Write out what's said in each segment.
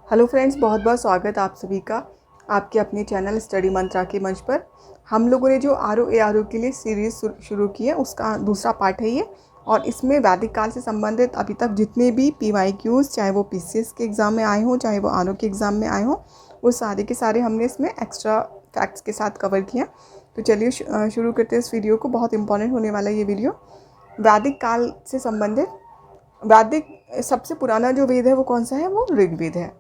Hello friends, बहुत बहुत स्वागत आप सभी का आपके अपने चैनल स्टडी मंत्रा के मंच पर। हम लोगों ने जो आर ओ के लिए सीरीज़ शुरू की है उसका दूसरा पार्ट है ये। और इसमें वैदिक काल से संबंधित अभी तक जितने भी PYQs, चाहे वो PCS के एग्ज़ाम में आए हों, चाहे वो RO के एग्ज़ाम में आए हों, वो सारे के सारे हमने इसमें एक्स्ट्रा फैक्ट्स के साथ कवर किया। तो चलिए शुरू करते हैं इस वीडियो को। बहुत इंपॉर्टेंट होने वाला है ये वीडियो। वैदिक काल से संबंधित वैदिक सबसे पुराना जो वेद है वो कौन सा है? वो ऋग्वेद है।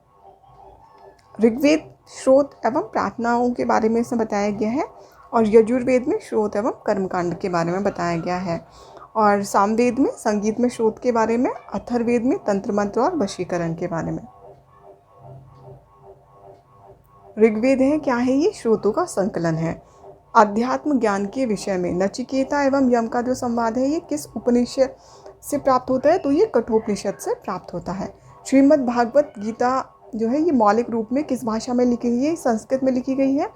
ऋग्वेद श्रोत एवं प्रार्थनाओं के बारे में इसमें बताया गया है, और यजुर्वेद में श्रोत एवं कर्मकांड के बारे में बताया गया है, और सामवेद में संगीत में श्रोत के बारे में, अथर्ववेद में तंत्र मंत्र और वशीकरण के बारे में। ऋग्वेद है क्या है? ये श्रोतों का संकलन है। अध्यात्म ज्ञान के विषय में नचिकेता एवं यम का जो संवाद है ये किस उपनिषद से प्राप्त होता है? तो ये कठोपनिषद से प्राप्त होता है। श्रीमद् भागवत गीता जो है ये मौलिक रूप में किस भाषा में लिखी गई है? संस्कृत में लिखी गई है।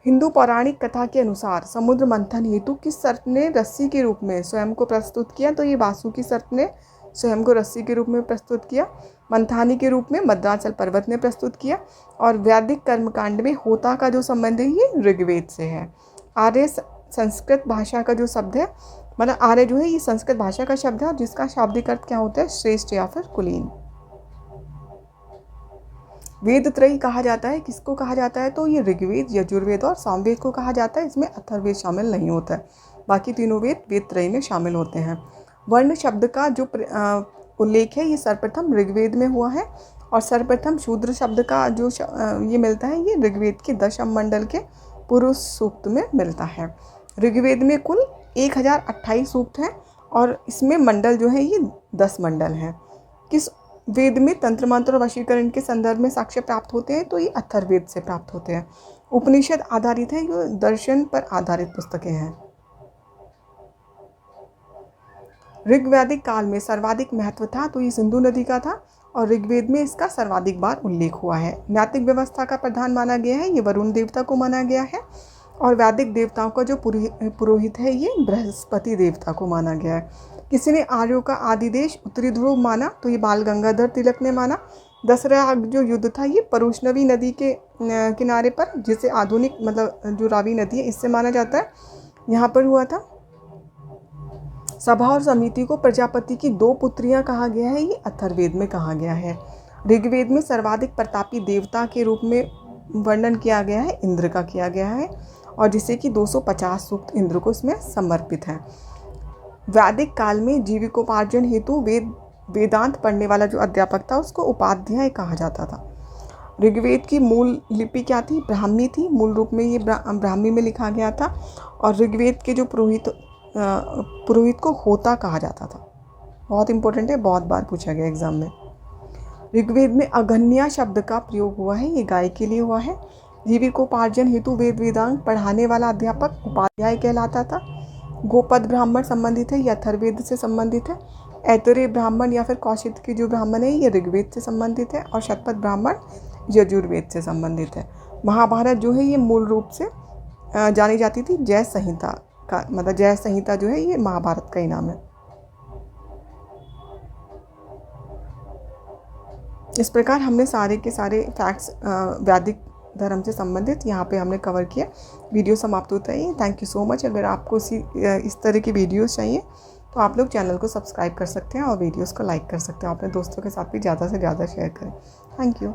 हिंदू पौराणिक कथा के अनुसार समुद्र मंथन हेतु किस सर्प ने रस्सी के रूप में स्वयं को प्रस्तुत किया? तो ये वासुकी सर्प ने स्वयं को रस्सी के रूप में प्रस्तुत किया। मंथानी के रूप में मद्राचल पर्वत ने प्रस्तुत किया। और वैदिक कर्मकांड में होता का जो संबंध है ये ऋग्वेद से है। आर्य संस्कृत भाषा का जो शब्द है, मतलब आर्य जो है ये संस्कृत भाषा का शब्द है, और जिसका शाब्दिक अर्थ क्या होता है? श्रेष्ठ या फिर कुलीन। वेद त्रयी कहा जाता है, किसको कहा जाता है? तो ये ऋग्वेद, यजुर्वेद और सामवेद को कहा जाता है। इसमें अथर्ववेद शामिल नहीं होता है। बाकी तीनों वेद त्रयी में शामिल होते हैं। वर्ण शब्द का जो उल्लेख है ये सर्वप्रथम ऋग्वेद में हुआ है, और सर्वप्रथम शूद्र शब्द का जो ये मिलता है ये ऋग्वेद के दशम मंडल के पुरुष सूक्त में मिलता है। ऋग्वेद में कुल 1028 सूक्त हैं, और इसमें मंडल जो है ये 10 मंडल हैं। किस वेद में तंत्र मंत्र और वशीकरण के संदर्भ में साक्ष्य प्राप्त होते हैं? तो ये अथर्ववेद से प्राप्त होते हैं। उपनिषद आधारित है, ये दर्शन पर आधारित पुस्तकें हैं। ऋग्वैदिक काल में सर्वाधिक महत्व था तो ये सिंधु नदी का था, और ऋग्वेद में इसका सर्वाधिक बार उल्लेख हुआ है। नैतिक व्यवस्था का प्रधान माना गया है, ये वरुण देवता को माना गया है। और वैदिक देवताओं का जो पुरोहित है ये बृहस्पति देवता को माना गया है। किसी ने आर्यों का आदि देश उत्तरी ध्रुव माना? तो ये बाल गंगाधर तिलक ने माना। दसरा जो युद्ध था ये परुष्णवी नदी के किनारे पर, जिसे आधुनिक मतलब जो रावी नदी है इससे माना जाता है, यहाँ पर हुआ था। सभा और समिति को प्रजापति की 2 पुत्रियां कहा गया है, ये अथर्ववेद में कहा गया है। ऋग्वेद में सर्वाधिक प्रतापी देवता के रूप में वर्णन किया गया है, इंद्र का किया गया है, और जिसे कि 250 सूक्त इंद्र को इसमें समर्पित है। वैदिक काल में जीविकोपार्जन हेतु वेदांत पढ़ने वाला जो अध्यापक था उसको उपाध्याय कहा जाता था। ऋग्वेद की मूल लिपि क्या थी? ब्राह्मी थी। मूल रूप में ये ब्राह्मी में लिखा गया था। और ऋग्वेद के जो पुरोहित को होता कहा जाता था। बहुत इंपॉर्टेंट है, बहुत बार पूछा गया एग्जाम में। ऋग्वेद में अगन्या शब्द का प्रयोग हुआ है, ये गाय के लिए हुआ है। जीविकोपार्जन हेतु वेदांग पढ़ाने वाला अध्यापक उपाध्याय कहलाता था। गोपद ब्राह्मण संबंधित है, ये अथर्ववेद से संबंधित है। ऐतरेय ब्राह्मण या फिर कौशिक के जो ब्राह्मण है ये ऋग्वेद से संबंधित है, और शतपथ ब्राह्मण यजुर्वेद से संबंधित है। महाभारत जो है ये मूल रूप से जानी जाती थी जय संहिता का, मतलब जय संहिता जो है ये महाभारत का ही नाम है। इस प्रकार हमने सारे के सारे फैक्ट्स वैदिक धर्म से संबंधित यहाँ पे हमने कवर किया। वीडियो समाप्त होता है। Thank you so much. अगर आपको इस तरह की वीडियोस चाहिए तो आप लोग चैनल को सब्सक्राइब कर सकते हैं, और वीडियोस को लाइक कर सकते हैं। अपने दोस्तों के साथ भी ज़्यादा से ज़्यादा शेयर करें। Thank you.